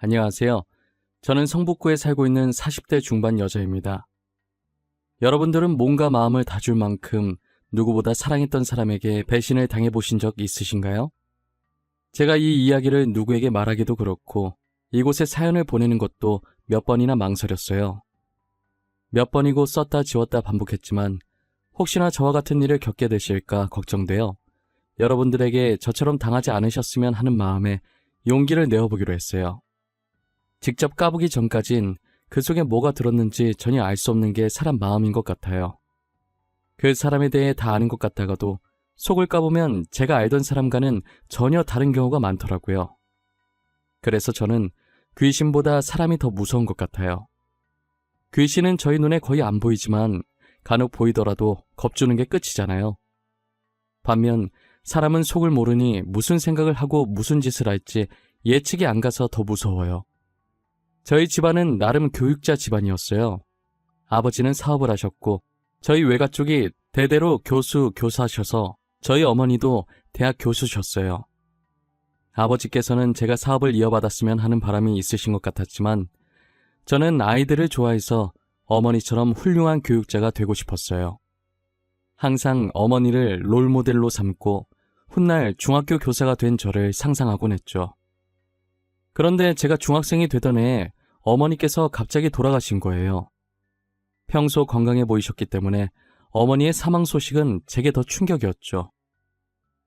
안녕하세요. 저는 성북구에 살고 있는 40대 중반 여자입니다. 여러분들은 몸과 마음을 다 줄 만큼 누구보다 사랑했던 사람에게 배신을 당해보신 적 있으신가요? 제가 이 이야기를 누구에게 말하기도 그렇고 이곳에 사연을 보내는 것도 몇 번이나 망설였어요. 몇 번이고 썼다 지웠다 반복했지만 혹시나 저와 같은 일을 겪게 되실까 걱정되어 여러분들에게 저처럼 당하지 않으셨으면 하는 마음에 용기를 내어보기로 했어요. 직접 까보기 전까진 그 속에 뭐가 들었는지 전혀 알 수 없는 게 사람 마음인 것 같아요. 그 사람에 대해 다 아는 것 같다가도 속을 까보면 제가 알던 사람과는 전혀 다른 경우가 많더라고요. 그래서 저는 귀신보다 사람이 더 무서운 것 같아요. 귀신은 저희 눈에 거의 안 보이지만 간혹 보이더라도 겁주는 게 끝이잖아요. 반면 사람은 속을 모르니 무슨 생각을 하고 무슨 짓을 할지 예측이 안 가서 더 무서워요. 저희 집안은 나름 교육자 집안이었어요. 아버지는 사업을 하셨고 저희 외가 쪽이 대대로 교수, 교사셔서 저희 어머니도 대학 교수셨어요. 아버지께서는 제가 사업을 이어받았으면 하는 바람이 있으신 것 같았지만 저는 아이들을 좋아해서 어머니처럼 훌륭한 교육자가 되고 싶었어요. 항상 어머니를 롤모델로 삼고 훗날 중학교 교사가 된 저를 상상하곤 했죠. 그런데 제가 중학생이 되던 해에 어머니께서 갑자기 돌아가신 거예요. 평소 건강해 보이셨기 때문에 어머니의 사망 소식은 제게 더 충격이었죠.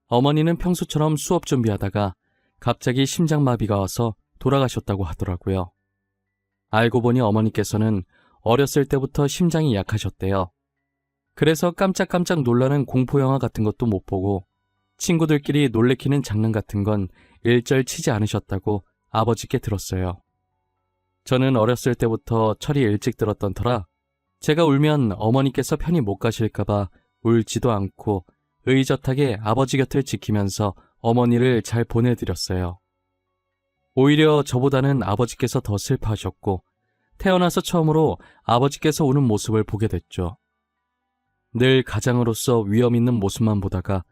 어머니는 평소처럼 수업 준비하다가 갑자기 심장마비가 와서 돌아가셨다고 하더라고요. 알고 보니 어머니께서는 어렸을 때부터 심장이 약하셨대요. 그래서 깜짝깜짝 놀라는 공포영화 같은 것도 못 보고 친구들끼리 놀래키는 장난 같은 건 일절 치지 않으셨다고 아버지께 들었어요. 저는 어렸을 때부터 철이 일찍 들었던 터라 제가 울면 어머니께서 편히 못 가실까봐 울지도 않고 의젓하게 아버지 곁을 지키면서 어머니를 잘 보내드렸어요. 오히려 저보다는 아버지께서 더 슬퍼하셨고 태어나서 처음으로 아버지께서 우는 모습을 보게 됐죠. 늘 가장으로서 위험 있는 모습만 보다가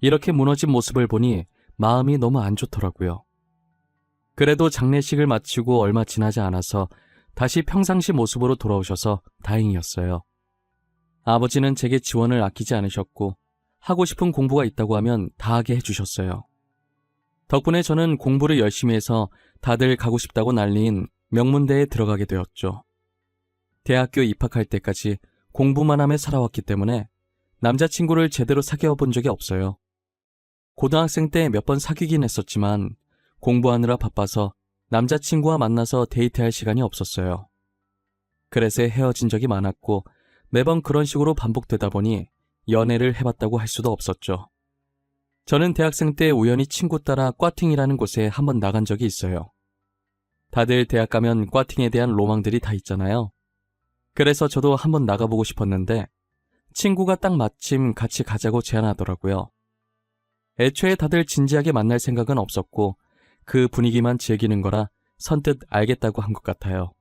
이렇게 무너진 모습을 보니 마음이 너무 안 좋더라고요. 그래도 장례식을 마치고 얼마 지나지 않아서 다시 평상시 모습으로 돌아오셔서 다행이었어요. 아버지는 제게 지원을 아끼지 않으셨고 하고 싶은 공부가 있다고 하면 다 하게 해주셨어요. 덕분에 저는 공부를 열심히 해서 다들 가고 싶다고 난리인 명문대에 들어가게 되었죠. 대학교 입학할 때까지 공부만 하며 살아왔기 때문에 남자친구를 제대로 사귀어 본 적이 없어요. 고등학생 때 몇 번 사귀긴 했었지만 공부하느라 바빠서 남자친구와 만나서 데이트할 시간이 없었어요. 그래서 헤어진 적이 많았고 매번 그런 식으로 반복되다 보니 연애를 해봤다고 할 수도 없었죠. 저는 대학생 때 우연히 친구 따라 꽈팅이라는 곳에 한번 나간 적이 있어요. 다들 대학 가면 꽈팅에 대한 로망들이 다 있잖아요. 그래서 저도 한번 나가보고 싶었는데 친구가 딱 마침 같이 가자고 제안하더라고요. 애초에 다들 진지하게 만날 생각은 없었고 그 분위기만 즐기는 거라 선뜻 알겠다고 한 것 같아요.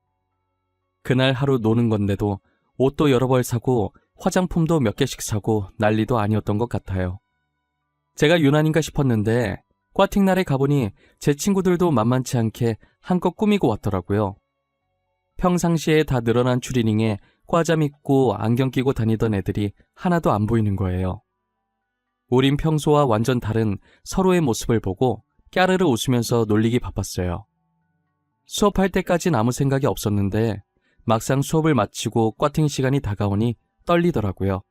그날 하루 노는 건데도 옷도 여러 벌 사고 화장품도 몇 개씩 사고 난리도 아니었던 것 같아요. 제가 유난인가 싶었는데 꽈팅 날에 가보니 제 친구들도 만만치 않게 한껏 꾸미고 왔더라고요. 평상시에 다 늘어난 추리닝에 과잠 입고 안경 끼고 다니던 애들이 하나도 안 보이는 거예요. 우린 평소와 완전 다른 서로의 모습을 보고 까르르 웃으면서 놀리기 바빴어요. 수업할 때까진 아무 생각이 없었는데 막상 수업을 마치고 꽈팅 시간이 다가오니 떨리더라고요.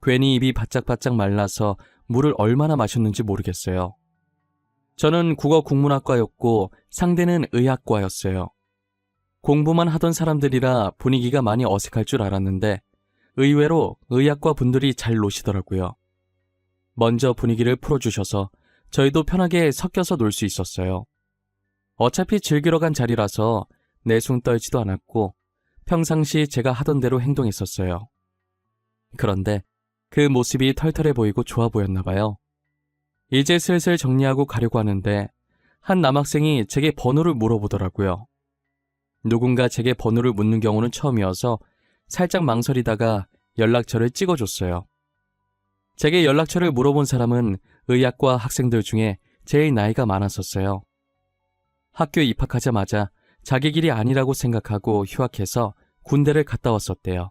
괜히 입이 바짝바짝 말라서 물을 얼마나 마셨는지 모르겠어요. 저는 국어 국문학과였고 상대는 의학과였어요. 공부만 하던 사람들이라 분위기가 많이 어색할 줄 알았는데 의외로 의학과 분들이 잘 노시더라고요. 먼저 분위기를 풀어주셔서 저희도 편하게 섞여서 놀 수 있었어요. 어차피 즐기러 간 자리라서 내숭 떨지도 않았고 평상시 제가 하던 대로 행동했었어요. 그런데 그 모습이 털털해 보이고 좋아 보였나 봐요. 이제 슬슬 정리하고 가려고 하는데 한 남학생이 제게 번호를 물어보더라고요. 누군가 제게 번호를 묻는 경우는 처음이어서 살짝 망설이다가 연락처를 찍어줬어요. 제게 연락처를 물어본 사람은 의학과 학생들 중에 제일 나이가 많았었어요. 학교에 입학하자마자 자기 길이 아니라고 생각하고 휴학해서 군대를 갔다 왔었대요.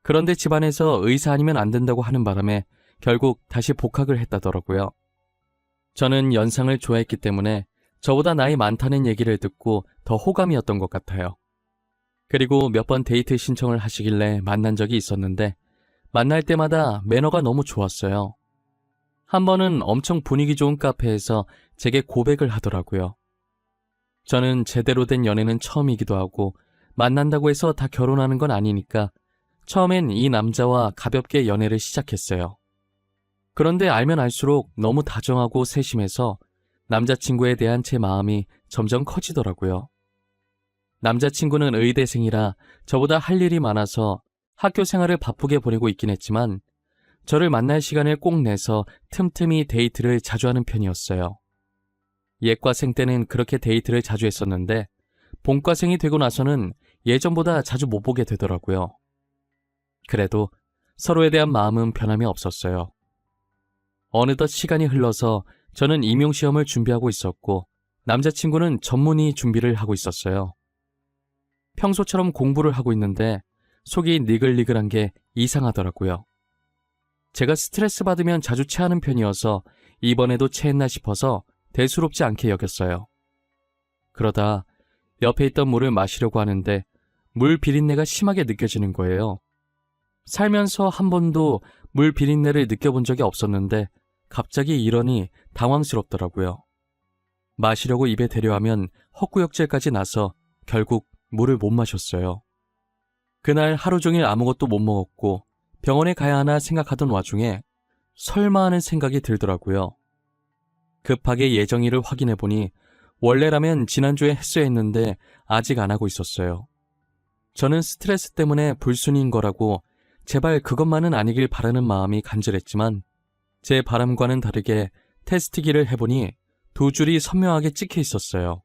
그런데 집안에서 의사 아니면 안 된다고 하는 바람에 결국 다시 복학을 했다더라고요. 저는 연상을 좋아했기 때문에 저보다 나이 많다는 얘기를 듣고 더 호감이었던 것 같아요. 그리고 몇 번 데이트 신청을 하시길래 만난 적이 있었는데 만날 때마다 매너가 너무 좋았어요. 한 번은 엄청 분위기 좋은 카페에서 제게 고백을 하더라고요. 저는 제대로 된 연애는 처음이기도 하고 만난다고 해서 다 결혼하는 건 아니니까 처음엔 이 남자와 가볍게 연애를 시작했어요. 그런데 알면 알수록 너무 다정하고 세심해서 남자친구에 대한 제 마음이 점점 커지더라고요. 남자친구는 의대생이라 저보다 할 일이 많아서 학교 생활을 바쁘게 보내고 있긴 했지만 저를 만날 시간을 꼭 내서 틈틈이 데이트를 자주 하는 편이었어요. 예과생 때는 그렇게 데이트를 자주 했었는데 본과생이 되고 나서는 예전보다 자주 못 보게 되더라고요. 그래도 서로에 대한 마음은 변함이 없었어요. 어느덧 시간이 흘러서 저는 임용시험을 준비하고 있었고 남자친구는 전문의 준비를 하고 있었어요. 평소처럼 공부를 하고 있는데 속이 니글니글한 게 이상하더라고요. 제가 스트레스 받으면 자주 체하는 편이어서 이번에도 체했나 싶어서 대수롭지 않게 여겼어요. 그러다 옆에 있던 물을 마시려고 하는데 물 비린내가 심하게 느껴지는 거예요. 살면서 한 번도 물 비린내를 느껴본 적이 없었는데 갑자기 이러니 당황스럽더라고요. 마시려고 입에 대려하면 헛구역질까지 나서 결국 물을 못 마셨어요. 그날 하루 종일 아무것도 못 먹었고 병원에 가야 하나 생각하던 와중에 설마 하는 생각이 들더라고요. 급하게 예정일을 확인해보니 원래라면 지난주에 했어야 했는데 아직 안 하고 있었어요. 저는 스트레스 때문에 불순이인 거라고 제발 그것만은 아니길 바라는 마음이 간절했지만 제 바람과는 다르게 테스트기를 해보니 2줄이 선명하게 찍혀 있었어요.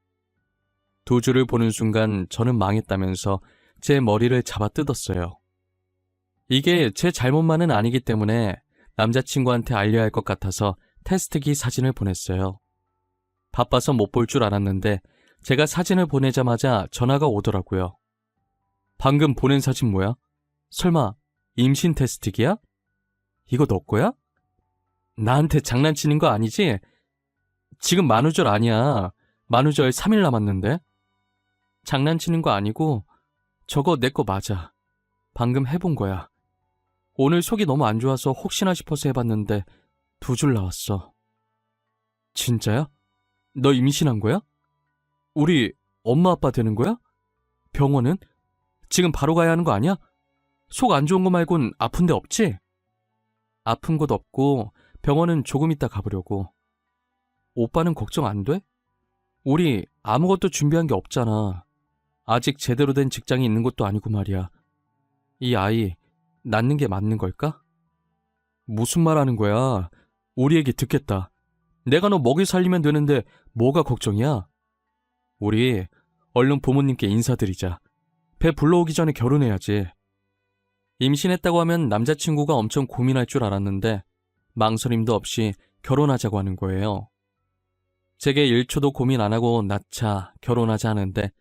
2줄을 보는 순간 저는 망했다면서 제 머리를 잡아 뜯었어요. 이게 제 잘못만은 아니기 때문에 남자친구한테 알려야 할 것 같아서 테스트기 사진을 보냈어요. 바빠서 못 볼 줄 알았는데 제가 사진을 보내자마자 전화가 오더라고요. 방금 보낸 사진 뭐야? 설마 임신 테스트기야? 이거 너 거야? 나한테 장난치는 거 아니지? 지금 만우절 아니야. 만우절 3일 남았는데. 장난치는 거 아니고 저거 내 거 맞아. 방금 해본 거야. 오늘 속이 너무 안 좋아서 혹시나 싶어서 해봤는데 2줄 나왔어. 진짜야? 너 임신한 거야? 우리 엄마 아빠 되는 거야? 병원은? 지금 바로 가야 하는 거 아니야? 속 안 좋은 거 말곤 아픈 데 없지? 아픈 곳 없고 병원은 조금 이따 가보려고. 오빠는 걱정 안 돼? 우리 아무것도 준비한 게 없잖아. 아직 제대로 된 직장이 있는 것도 아니고 말이야. 이 아이 낳는 게 맞는 걸까? 무슨 말 하는 거야? 우리 얘기 듣겠다. 내가 너 먹이 살리면 되는데 뭐가 걱정이야? 우리 얼른 부모님께 인사드리자. 배 불러오기 전에 결혼해야지. 임신했다고 하면 남자친구가 엄청 고민할 줄 알았는데 망설임도 없이 결혼하자고 하는 거예요. 제게 1초도 고민 안 하고 낳자, 결혼하자 하는데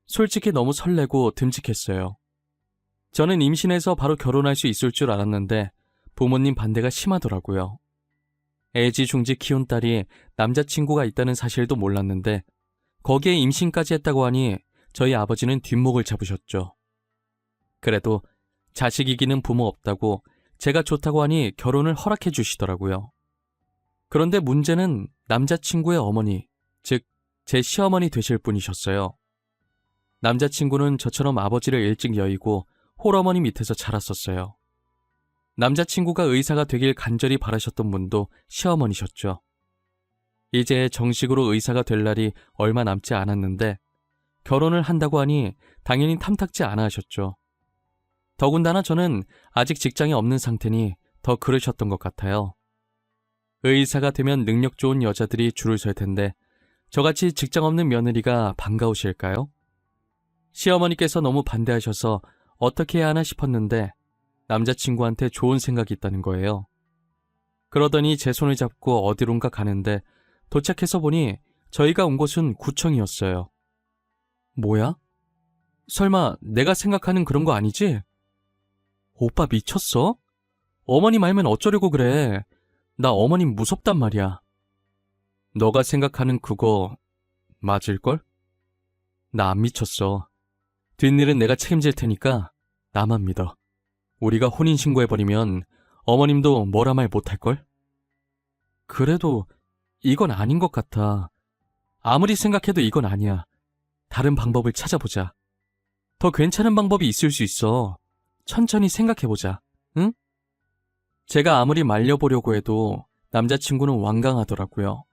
솔직히 너무 설레고 듬직했어요. 저는 임신해서 바로 결혼할 수 있을 줄 알았는데 부모님 반대가 심하더라고요. 애지중지 키운 딸이 남자친구가 있다는 사실도 몰랐는데 거기에 임신까지 했다고 하니 저희 아버지는 뒷목을 잡으셨죠. 그래도 자식 이기는 부모 없다고 제가 좋다고 하니 결혼을 허락해 주시더라고요. 그런데 문제는 남자친구의 어머니, 즉 제 시어머니 되실 분이셨어요. 남자친구는 저처럼 아버지를 일찍 여의고 홀어머니 밑에서 자랐었어요. 남자친구가 의사가 되길 간절히 바라셨던 분도 시어머니셨죠. 이제 정식으로 의사가 될 날이 얼마 남지 않았는데 결혼을 한다고 하니 당연히 탐탁지 않아 하셨죠. 더군다나 저는 아직 직장이 없는 상태니 더 그러셨던 것 같아요. 의사가 되면 능력 좋은 여자들이 줄을 설 텐데 저같이 직장 없는 며느리가 반가우실까요? 시어머니께서 너무 반대하셔서 어떻게 해야 하나 싶었는데 남자친구한테 좋은 생각이 있다는 거예요. 그러더니 제 손을 잡고 어디론가 가는데 도착해서 보니 저희가 온 곳은 구청이었어요. 뭐야? 설마 내가 생각하는 그런 거 아니지? 오빠 미쳤어? 어머님 알면 어쩌려고 그래. 나 어머님 무섭단 말이야. 너가 생각하는 그거 맞을걸? 나 안 미쳤어. 뒷일은 내가 책임질 테니까 나만 믿어. 우리가 혼인신고해버리면 어머님도 뭐라 말 못할걸? 그래도 이건 아닌 것 같아. 아무리 생각해도 이건 아니야. 다른 방법을 찾아보자. 더 괜찮은 방법이 있을 수 있어. 천천히 생각해보자. 응? 제가 아무리 말려보려고 해도 남자친구는 완강하더라고요.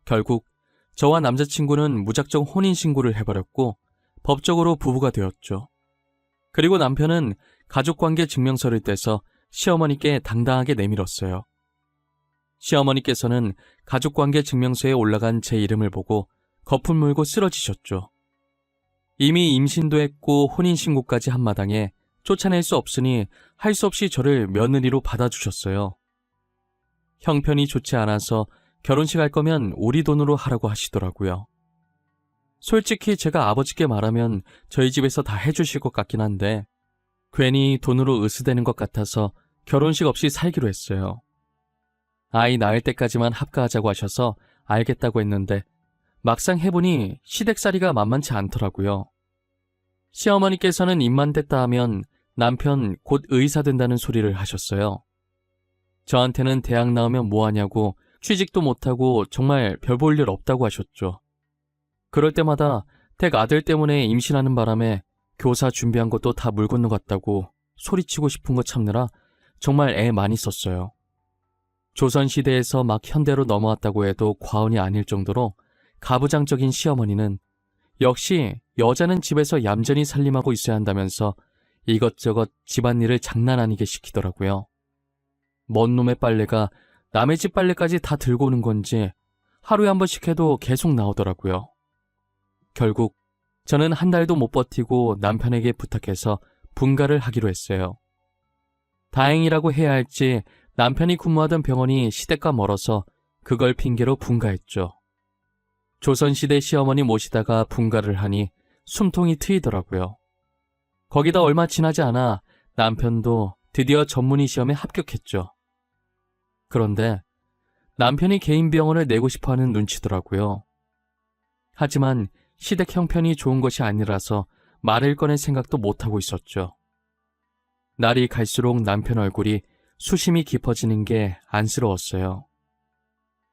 결국 저와 남자친구는 무작정 혼인신고를 해버렸고 법적으로 부부가 되었죠. 그리고 남편은 가족관계 증명서를 떼서 시어머니께 당당하게 내밀었어요. 시어머니께서는 가족관계 증명서에 올라간 제 이름을 보고 거품 물고 쓰러지셨죠. 이미 임신도 했고 혼인신고까지 한 마당에 쫓아낼 수 없으니 할 수 없이 저를 며느리로 받아주셨어요. 형편이 좋지 않아서 결혼식 할 거면 우리 돈으로 하라고 하시더라고요. 솔직히 제가 아버지께 말하면 저희 집에서 다 해주실 것 같긴 한데 괜히 돈으로 으스대는 것 같아서 결혼식 없이 살기로 했어요. 아이 낳을 때까지만 합가하자고 하셔서 알겠다고 했는데 막상 해보니 시댁살이가 만만치 않더라고요. 시어머니께서는 입만 댔다 하면 남편 곧 의사 된다는 소리를 하셨어요. 저한테는 대학 나오면 뭐하냐고 취직도 못하고 정말 별 볼 일 없다고 하셨죠. 그럴 때마다 댁 아들 때문에 임신하는 바람에 교사 준비한 것도 다 물 건너갔다고 소리치고 싶은 거 참느라 정말 애 많이 썼어요. 조선시대에서 막 현대로 넘어왔다고 해도 과언이 아닐 정도로 가부장적인 시어머니는 역시 여자는 집에서 얌전히 살림하고 있어야 한다면서 이것저것 집안일을 장난 아니게 시키더라고요. 먼 놈의 빨래가 남의 집 빨래까지 다 들고 오는 건지 하루에 한 번씩 해도 계속 나오더라고요. 결국 저는 한 달도 못 버티고 남편에게 부탁해서 분가를 하기로 했어요. 다행이라고 해야 할지 남편이 근무하던 병원이 시댁과 멀어서 그걸 핑계로 분가했죠. 조선시대 시어머니 모시다가 분가를 하니 숨통이 트이더라고요. 거기다 얼마 지나지 않아 남편도 드디어 전문의 시험에 합격했죠. 그런데 남편이 개인 병원을 내고 싶어하는 눈치더라고요. 하지만 시댁 형편이 좋은 것이 아니라서 말을 꺼낼 생각도 못하고 있었죠. 날이 갈수록 남편 얼굴이 수심이 깊어지는 게 안쓰러웠어요.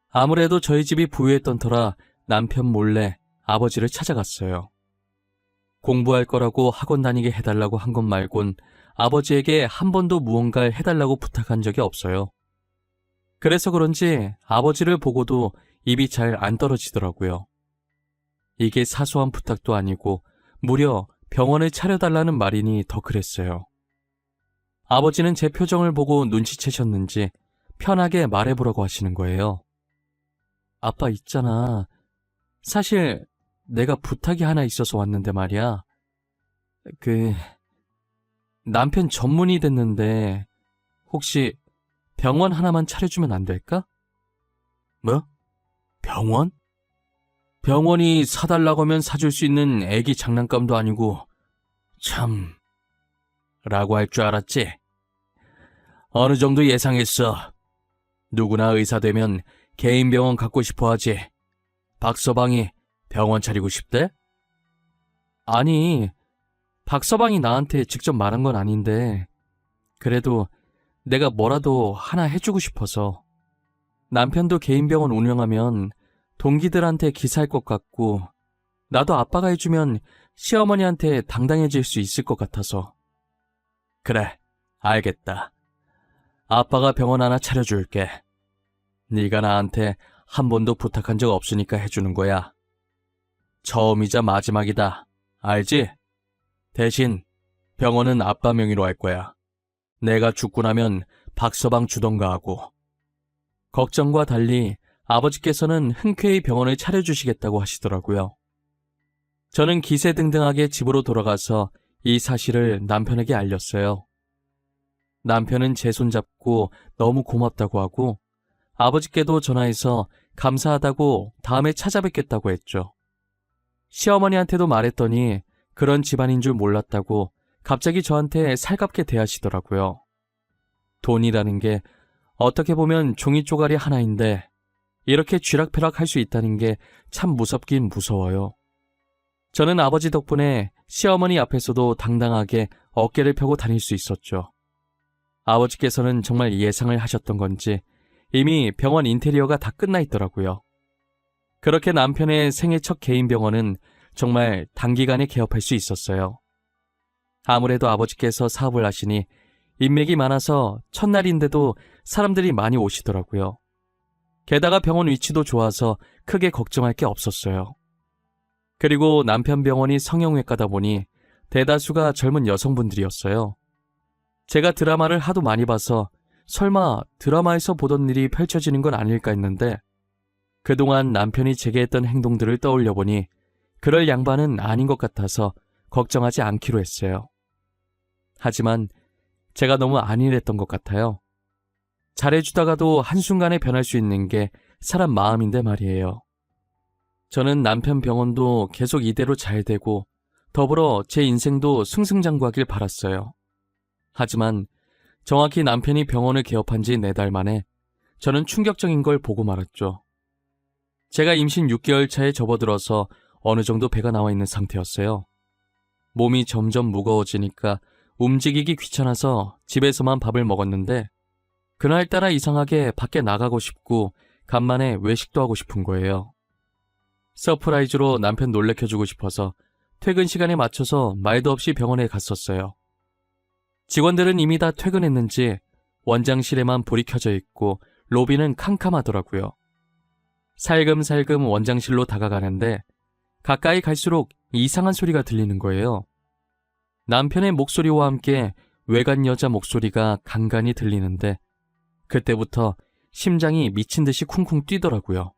아무래도 저희 집이 부유했던 터라 남편 몰래 아버지를 찾아갔어요. 공부할 거라고 학원 다니게 해달라고 한 것 말곤 아버지에게 한 번도 무언가를 해달라고 부탁한 적이 없어요. 그래서 그런지 아버지를 보고도 입이 잘 안 떨어지더라고요. 이게 사소한 부탁도 아니고 무려 병원을 차려달라는 말이니 더 그랬어요. 아버지는 제 표정을 보고 눈치채셨는지 편하게 말해보라고 하시는 거예요. 아빠 있잖아. 사실 내가 부탁이 하나 있어서 왔는데 말이야. 남편 전문의 됐는데 혹시 병원 하나만 차려주면 안 될까? 뭐? 병원? 병원이 사달라고 하면 사줄 수 있는 애기 장난감도 아니고 참... 라고 할 줄 알았지? 어느 정도 예상했어. 누구나 의사 되면 개인 병원 갖고 싶어 하지. 박서방이 병원 차리고 싶대? 아니, 박서방이 나한테 직접 말한 건 아닌데 그래도 내가 뭐라도 하나 해주고 싶어서. 남편도 개인 병원 운영하면 동기들한테 기사할 것 같고 나도 아빠가 해주면 시어머니한테 당당해질 수 있을 것 같아서. 그래, 알겠다. 아빠가 병원 하나 차려줄게. 네가 나한테 한 번도 부탁한 적 없으니까 해주는 거야. 처음이자 마지막이다. 알지? 대신 병원은 아빠 명의로 할 거야. 내가 죽고 나면 박서방 주던가 하고. 걱정과 달리 아버지께서는 흔쾌히 병원을 차려주시겠다고 하시더라고요. 저는 기세등등하게 집으로 돌아가서 이 사실을 남편에게 알렸어요. 남편은 제 손잡고 너무 고맙다고 하고 아버지께도 전화해서 감사하다고 다음에 찾아뵙겠다고 했죠. 시어머니한테도 말했더니 그런 집안인 줄 몰랐다고 갑자기 저한테 살갑게 대하시더라고요. 돈이라는 게 어떻게 보면 종이 쪼가리 하나인데 이렇게 쥐락펴락 할 수 있다는 게 참 무섭긴 무서워요. 저는 아버지 덕분에 시어머니 앞에서도 당당하게 어깨를 펴고 다닐 수 있었죠. 아버지께서는 정말 예상을 하셨던 건지 이미 병원 인테리어가 다 끝나 있더라고요. 그렇게 남편의 생애 첫 개인 병원은 정말 단기간에 개업할 수 있었어요. 아무래도 아버지께서 사업을 하시니 인맥이 많아서 첫날인데도 사람들이 많이 오시더라고요. 게다가 병원 위치도 좋아서 크게 걱정할 게 없었어요. 그리고 남편 병원이 성형외과다 보니 대다수가 젊은 여성분들이었어요. 제가 드라마를 하도 많이 봐서 설마 드라마에서 보던 일이 펼쳐지는 건 아닐까 했는데 그동안 남편이 제게 했던 행동들을 떠올려 보니 그럴 양반은 아닌 것 같아서 걱정하지 않기로 했어요. 하지만 제가 너무 안일했던 것 같아요. 잘해주다가도 한순간에 변할 수 있는 게 사람 마음인데 말이에요. 저는 남편 병원도 계속 이대로 잘 되고 더불어 제 인생도 승승장구하길 바랐어요. 하지만 정확히 남편이 병원을 개업한 지 4달 만에 저는 충격적인 걸 보고 말았죠. 제가 임신 6개월 차에 접어들어서 어느 정도 배가 나와 있는 상태였어요. 몸이 점점 무거워지니까 움직이기 귀찮아서 집에서만 밥을 먹었는데 그날따라 이상하게 밖에 나가고 싶고 간만에 외식도 하고 싶은 거예요. 서프라이즈로 남편 놀래켜주고 싶어서 퇴근 시간에 맞춰서 말도 없이 병원에 갔었어요. 직원들은 이미 다 퇴근했는지 원장실에만 불이 켜져 있고 로비는 캄캄하더라고요. 살금살금 원장실로 다가가는데 가까이 갈수록 이상한 소리가 들리는 거예요. 남편의 목소리와 함께 외간 여자 목소리가 간간히 들리는데 그때부터 심장이 미친 듯이 쿵쿵 뛰더라고요.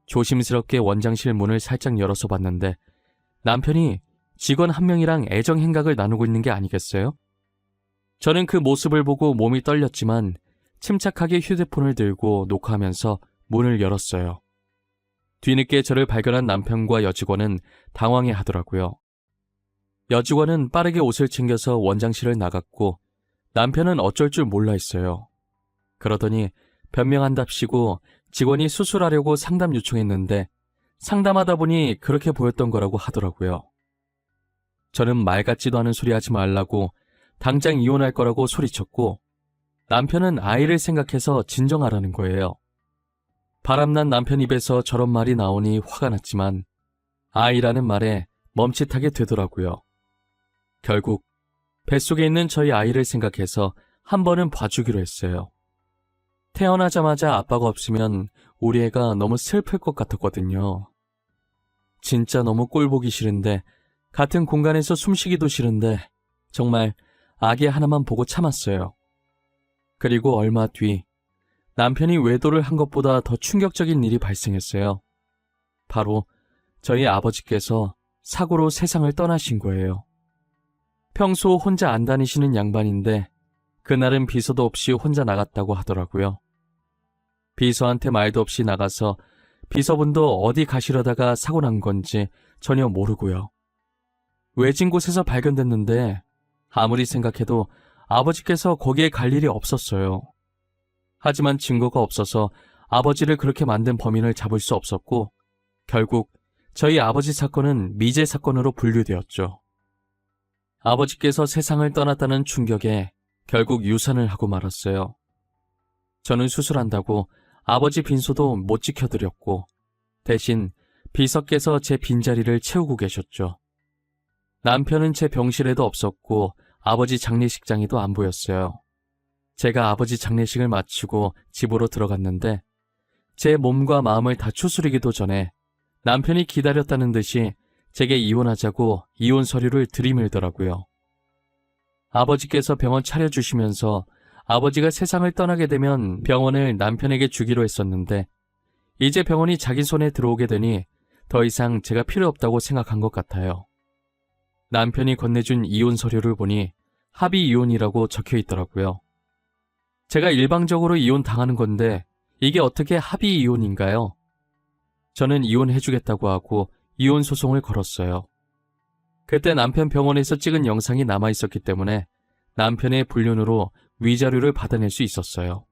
조심스럽게 원장실 문을 살짝 열어서 봤는데 남편이 직원 한 명이랑 애정 행각을 나누고 있는 게 아니겠어요? 저는 그 모습을 보고 몸이 떨렸지만 침착하게 휴대폰을 들고 녹화하면서 문을 열었어요. 뒤늦게 저를 발견한 남편과 여직원은 당황해 하더라고요. 여직원은 빠르게 옷을 챙겨서 원장실을 나갔고 남편은 어쩔 줄 몰라 했어요. 그러더니 변명한답시고 직원이 수술하려고 상담 요청했는데 상담하다 보니 그렇게 보였던 거라고 하더라고요. 저는 말 같지도 않은 소리 하지 말라고 당장 이혼할 거라고 소리쳤고 남편은 아이를 생각해서 진정하라는 거예요. 바람난 남편 입에서 저런 말이 나오니 화가 났지만 아이라는 말에 멈칫하게 되더라고요. 결국 뱃속에 있는 저희 아이를 생각해서 한 번은 봐주기로 했어요. 태어나자마자 아빠가 없으면 우리 애가 너무 슬플 것 같았거든요. 진짜 너무 꼴보기 싫은데 같은 공간에서 숨쉬기도 싫은데 정말 아기 하나만 보고 참았어요. 그리고 얼마 뒤 남편이 외도를 한 것보다 더 충격적인 일이 발생했어요. 바로 저희 아버지께서 사고로 세상을 떠나신 거예요. 평소 혼자 안 다니시는 양반인데 그날은 비서도 없이 혼자 나갔다고 하더라고요. 비서한테 말도 없이 나가서 비서분도 어디 가시려다가 사고 난 건지 전혀 모르고요. 외진 곳에서 발견됐는데 아무리 생각해도 아버지께서 거기에 갈 일이 없었어요. 하지만 증거가 없어서 아버지를 그렇게 만든 범인을 잡을 수 없었고 결국 저희 아버지 사건은 미제 사건으로 분류되었죠. 아버지께서 세상을 떠났다는 충격에 결국 유산을 하고 말았어요. 저는 수술한다고 아버지 빈소도 못 지켜드렸고 대신 비서께서 제 빈자리를 채우고 계셨죠. 남편은 제 병실에도 없었고 아버지 장례식장에도 안 보였어요. 제가 아버지 장례식을 마치고 집으로 들어갔는데 제 몸과 마음을 다 추스리기도 전에 남편이 기다렸다는 듯이 제게 이혼하자고 이혼 서류를 들이밀더라고요. 아버지께서 병원 차려주시면서 아버지가 세상을 떠나게 되면 병원을 남편에게 주기로 했었는데 이제 병원이 자기 손에 들어오게 되니 더 이상 제가 필요 없다고 생각한 것 같아요. 남편이 건네준 이혼 서류를 보니 합의 이혼이라고 적혀 있더라고요. 제가 일방적으로 이혼 당하는 건데 이게 어떻게 합의 이혼인가요? 저는 이혼해주겠다고 하고 이혼 소송을 걸었어요. 그때 남편 병원에서 찍은 영상이 남아있었기 때문에 남편의 불륜으로 위자료를 받아낼 수 있었어요.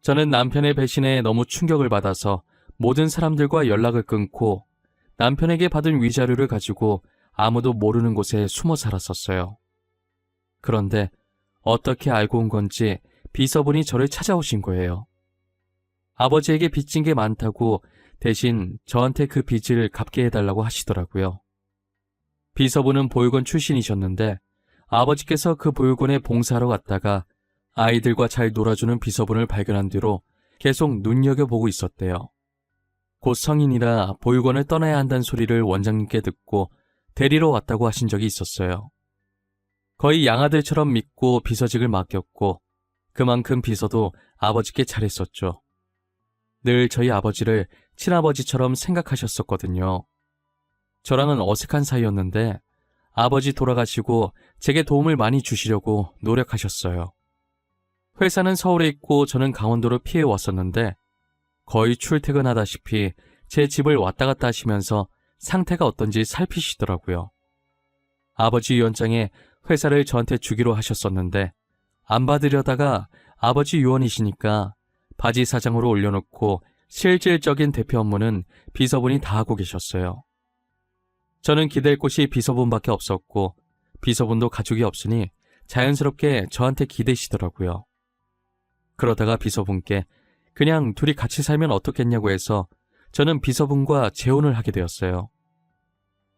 저는 남편의 배신에 너무 충격을 받아서 모든 사람들과 연락을 끊고 남편에게 받은 위자료를 가지고 아무도 모르는 곳에 숨어 살았었어요. 그런데 어떻게 알고 온 건지 비서분이 저를 찾아오신 거예요. 아버지에게 빚진 게 많다고 대신 저한테 그 빚을 갚게 해달라고 하시더라고요. 비서분은 보육원 출신이셨는데 아버지께서 그 보육원에 봉사하러 갔다가 아이들과 잘 놀아주는 비서분을 발견한 뒤로 계속 눈여겨보고 있었대요. 곧 성인이라 보육원을 떠나야 한다는 소리를 원장님께 듣고 데리러 왔다고 하신 적이 있었어요. 거의 양아들처럼 믿고 비서직을 맡겼고 그만큼 비서도 아버지께 잘했었죠. 늘 저희 아버지를 친아버지처럼 생각하셨었거든요. 저랑은 어색한 사이였는데 아버지 돌아가시고 제게 도움을 많이 주시려고 노력하셨어요. 회사는 서울에 있고 저는 강원도로 피해 왔었는데 거의 출퇴근하다시피 제 집을 왔다 갔다 하시면서 상태가 어떤지 살피시더라고요. 아버지 유언장에 회사를 저한테 주기로 하셨었는데 안 받으려다가 아버지 유언이시니까 바지 사장으로 올려놓고 실질적인 대표 업무는 비서분이 다 하고 계셨어요. 저는 기댈 곳이 비서분밖에 없었고 비서분도 가족이 없으니 자연스럽게 저한테 기대시더라고요. 그러다가 비서분께 그냥 둘이 같이 살면 어떻겠냐고 해서 저는 비서분과 재혼을 하게 되었어요.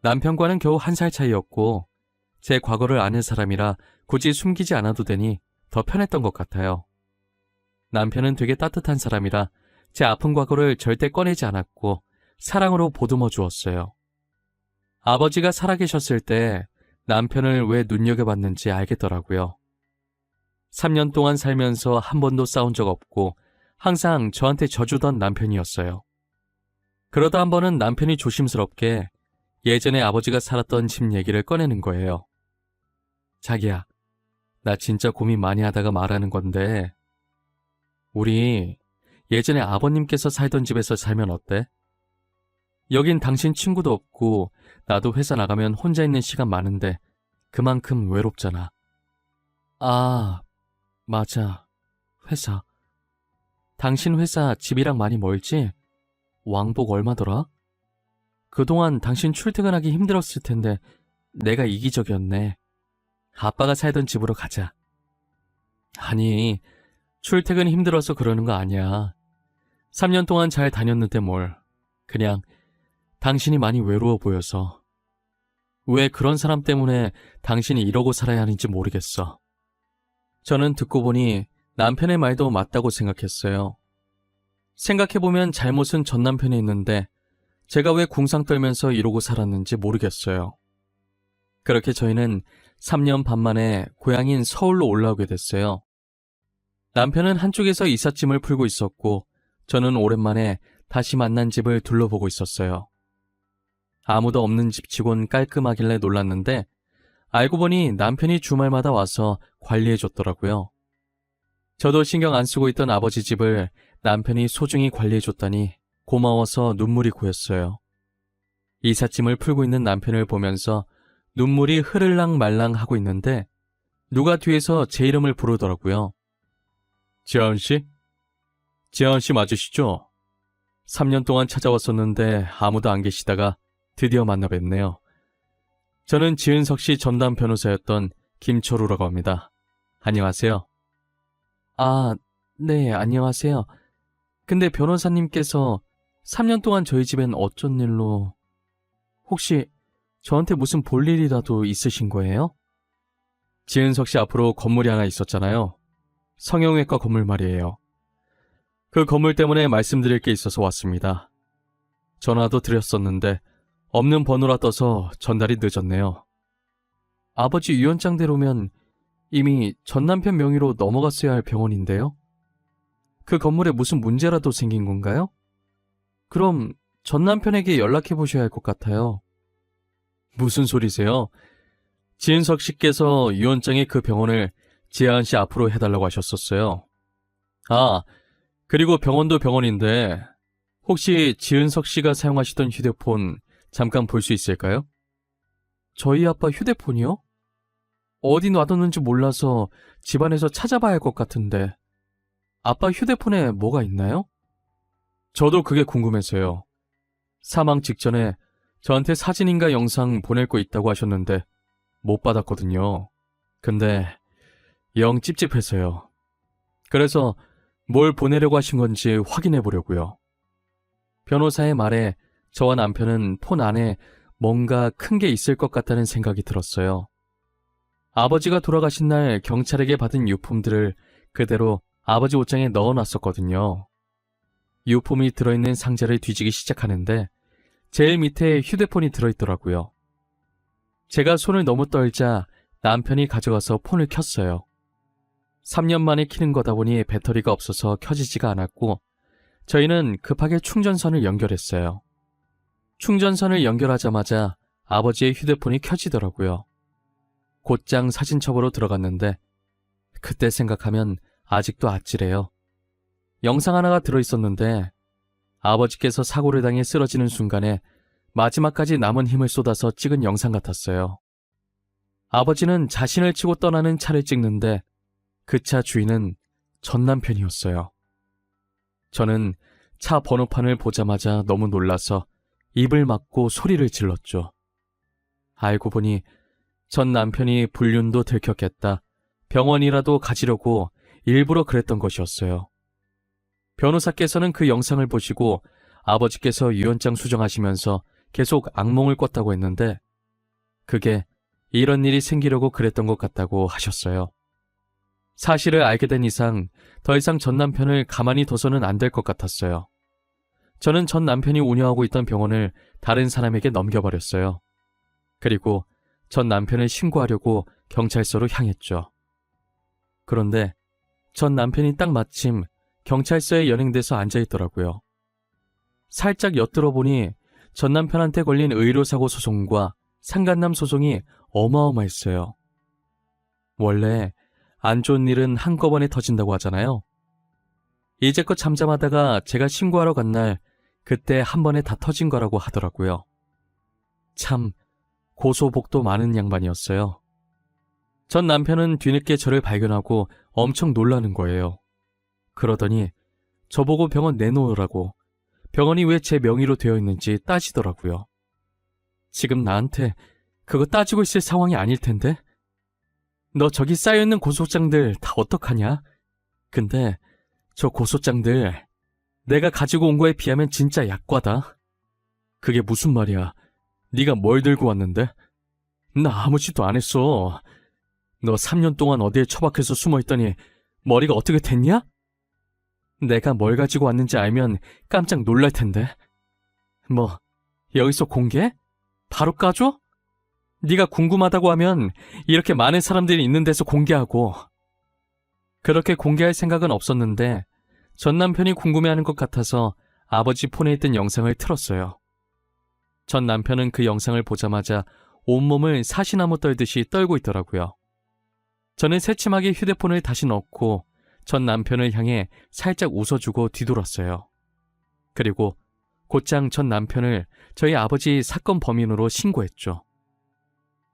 남편과는 겨우 1살 차이였고 제 과거를 아는 사람이라 굳이 숨기지 않아도 되니 더 편했던 것 같아요. 남편은 되게 따뜻한 사람이라 제 아픈 과거를 절대 꺼내지 않았고 사랑으로 보듬어 주었어요. 아버지가 살아계셨을 때 남편을 왜 눈여겨봤는지 알겠더라고요. 3년 동안 살면서 한 번도 싸운 적 없고 항상 저한테 져주던 남편이었어요. 그러다 한 번은 남편이 조심스럽게 예전에 아버지가 살았던 집 얘기를 꺼내는 거예요. 자기야, 나 진짜 고민 많이 하다가 말하는 건데 우리 예전에 아버님께서 살던 집에서 살면 어때? 여긴 당신 친구도 없고 나도 회사 나가면 혼자 있는 시간 많은데 그만큼 외롭잖아. 아, 맞아. 회사. 당신 회사 집이랑 많이 멀지? 왕복 얼마더라? 그동안 당신 출퇴근하기 힘들었을 텐데 내가 이기적이었네. 아빠가 살던 집으로 가자. 아니, 출퇴근이 힘들어서 그러는 거 아니야. 3년 동안 잘 다녔는데 뭘. 그냥 당신이 많이 외로워 보여서. 왜 그런 사람 때문에 당신이 이러고 살아야 하는지 모르겠어. 저는 듣고 보니 남편의 말도 맞다고 생각했어요. 생각해보면 잘못은 전 남편이 있는데 제가 왜 궁상 떨면서 이러고 살았는지 모르겠어요. 그렇게 저희는 3년 반 만에 고향인 서울로 올라오게 됐어요. 남편은 한쪽에서 이삿짐을 풀고 있었고 저는 오랜만에 다시 만난 집을 둘러보고 있었어요. 아무도 없는 집치곤 깔끔하길래 놀랐는데 알고 보니 남편이 주말마다 와서 관리해줬더라고요. 저도 신경 안 쓰고 있던 아버지 집을 남편이 소중히 관리해줬다니 고마워서 눈물이 고였어요. 이삿짐을 풀고 있는 남편을 보면서 눈물이 흐를랑 말랑 하고 있는데 누가 뒤에서 제 이름을 부르더라고요. 지아은씨? 지아은씨 맞으시죠? 3년 동안 찾아왔었는데 아무도 안 계시다가 드디어 만나 뵙네요. 저는 지은석씨 전담 변호사였던 김철우라고 합니다. 안녕하세요. 아, 네, 안녕하세요. 근데 변호사님께서 3년 동안 저희 집엔 어쩐 일로... 혹시 저한테 무슨 볼 일이라도 있으신 거예요? 지은석씨 앞으로 건물이 하나 있었잖아요. 성형외과 건물 말이에요. 그 건물 때문에 말씀드릴 게 있어서 왔습니다. 전화도 드렸었는데 없는 번호라 떠서 전달이 늦었네요. 아버지 유언장대로면 이미 전 남편 명의로 넘어갔어야 할 병원인데요? 그 건물에 무슨 문제라도 생긴 건가요? 그럼 전 남편에게 연락해 보셔야 할 것 같아요. 무슨 소리세요? 지은석 씨께서 유언장에 그 병원을 지아은 씨 앞으로 해달라고 하셨었어요. 아, 그리고 병원도 병원인데 혹시 지은석 씨가 사용하시던 휴대폰 잠깐 볼 수 있을까요? 저희 아빠 휴대폰이요? 어디 놔뒀는지 몰라서 집안에서 찾아봐야 할 것 같은데. 아빠 휴대폰에 뭐가 있나요? 저도 그게 궁금해서요. 사망 직전에 저한테 사진인가 영상 보낼 거 있다고 하셨는데 못 받았거든요. 근데 영 찝찝해서요. 그래서 뭘 보내려고 하신 건지 확인해 보려고요. 변호사의 말에 저와 남편은 폰 안에 뭔가 큰 게 있을 것 같다는 생각이 들었어요. 아버지가 돌아가신 날 경찰에게 받은 유품들을 그대로 아버지 옷장에 넣어놨었거든요. 유품이 들어있는 상자를 뒤지기 시작하는데 제일 밑에 휴대폰이 들어있더라고요. 제가 손을 너무 떨자 남편이 가져가서 폰을 켰어요. 3년 만에 켜는 거다 보니 배터리가 없어서 켜지지가 않았고 저희는 급하게 충전선을 연결했어요. 충전선을 연결하자마자 아버지의 휴대폰이 켜지더라고요. 곧장 사진첩으로 들어갔는데 그때 생각하면 아직도 아찔해요. 영상 하나가 들어있었는데 아버지께서 사고를 당해 쓰러지는 순간에 마지막까지 남은 힘을 쏟아서 찍은 영상 같았어요. 아버지는 자신을 치고 떠나는 차를 찍는데 그 차 주인은 전 남편이었어요. 저는 차 번호판을 보자마자 너무 놀라서 입을 막고 소리를 질렀죠. 알고 보니 전 남편이 불륜도 들켰겠다, 병원이라도 가지려고 일부러 그랬던 것이었어요. 변호사께서는 그 영상을 보시고 아버지께서 유언장 수정하시면서 계속 악몽을 꿨다고 했는데 그게 이런 일이 생기려고 그랬던 것 같다고 하셨어요. 사실을 알게 된 이상 더 이상 전 남편을 가만히 둬서는 안 될 것 같았어요. 저는 전 남편이 운영하고 있던 병원을 다른 사람에게 넘겨버렸어요. 그리고 전 남편을 신고하려고 경찰서로 향했죠. 그런데 전 남편이 딱 마침 경찰서에 연행돼서 앉아있더라고요. 살짝 엿들어 보니 전 남편한테 걸린 의료사고 소송과 상간남 소송이 어마어마했어요. 원래 안 좋은 일은 한꺼번에 터진다고 하잖아요. 이제껏 잠잠하다가 제가 신고하러 간 날 그때 한 번에 다 터진 거라고 하더라고요. 참 고소복도 많은 양반이었어요. 전 남편은 뒤늦게 저를 발견하고 엄청 놀라는 거예요. 그러더니 저보고 병원 내놓으라고, 병원이 왜 제 명의로 되어 있는지 따지더라고요. 지금 나한테 그거 따지고 있을 상황이 아닐 텐데? 너 저기 쌓여있는 고소장들 다 어떡하냐? 근데 저 고소장들 내가 가지고 온 거에 비하면 진짜 약과다. 그게 무슨 말이야? 네가 뭘 들고 왔는데? 나 아무 짓도 안 했어. 너 3년 동안 어디에 처박혀서 숨어있더니 머리가 어떻게 됐냐? 내가 뭘 가지고 왔는지 알면 깜짝 놀랄 텐데. 뭐 여기서 공개? 바로 까줘? 네가 궁금하다고 하면 이렇게 많은 사람들이 있는 데서 공개하고. 그렇게 공개할 생각은 없었는데 전 남편이 궁금해하는 것 같아서 아버지 폰에 있던 영상을 틀었어요. 전 남편은 그 영상을 보자마자 온몸을 사시나무 떨듯이 떨고 있더라고요. 저는 새침하게 휴대폰을 다시 넣고 전 남편을 향해 살짝 웃어주고 뒤돌았어요. 그리고 곧장 전 남편을 저희 아버지 사건 범인으로 신고했죠.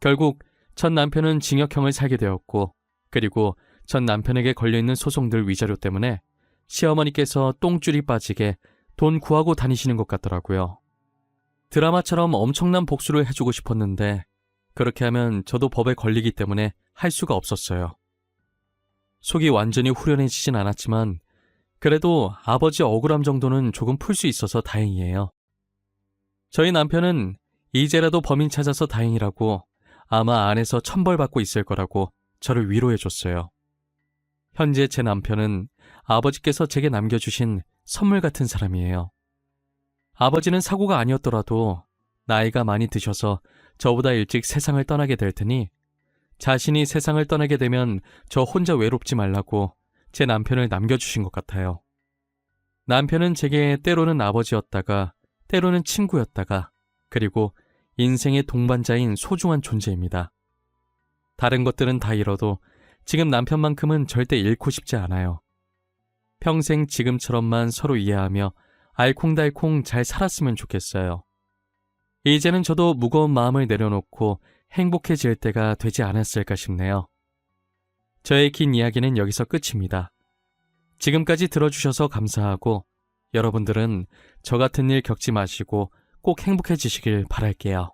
결국 전 남편은 징역형을 살게 되었고, 그리고 전 남편에게 걸려있는 소송들 위자료 때문에 시어머니께서 똥줄이 빠지게 돈 구하고 다니시는 것 같더라고요. 드라마처럼 엄청난 복수를 해주고 싶었는데 그렇게 하면 저도 법에 걸리기 때문에 할 수가 없었어요. 속이 완전히 후련해지진 않았지만 그래도 아버지 억울함 정도는 조금 풀 수 있어서 다행이에요. 저희 남편은 이제라도 범인 찾아서 다행이라고, 아마 안에서 천벌받고 있을 거라고 저를 위로해줬어요. 현재 제 남편은 아버지께서 제게 남겨주신 선물 같은 사람이에요. 아버지는 사고가 아니었더라도 나이가 많이 드셔서 저보다 일찍 세상을 떠나게 될 테니 자신이 세상을 떠나게 되면 저 혼자 외롭지 말라고 제 남편을 남겨주신 것 같아요. 남편은 제게 때로는 아버지였다가 때로는 친구였다가 그리고 인생의 동반자인 소중한 존재입니다. 다른 것들은 다 잃어도 지금 남편만큼은 절대 잃고 싶지 않아요. 평생 지금처럼만 서로 이해하며 알콩달콩 잘 살았으면 좋겠어요. 이제는 저도 무거운 마음을 내려놓고 행복해질 때가 되지 않았을까 싶네요. 저의 긴 이야기는 여기서 끝입니다. 지금까지 들어주셔서 감사하고 여러분들은 저 같은 일 겪지 마시고 꼭 행복해지시길 바랄게요.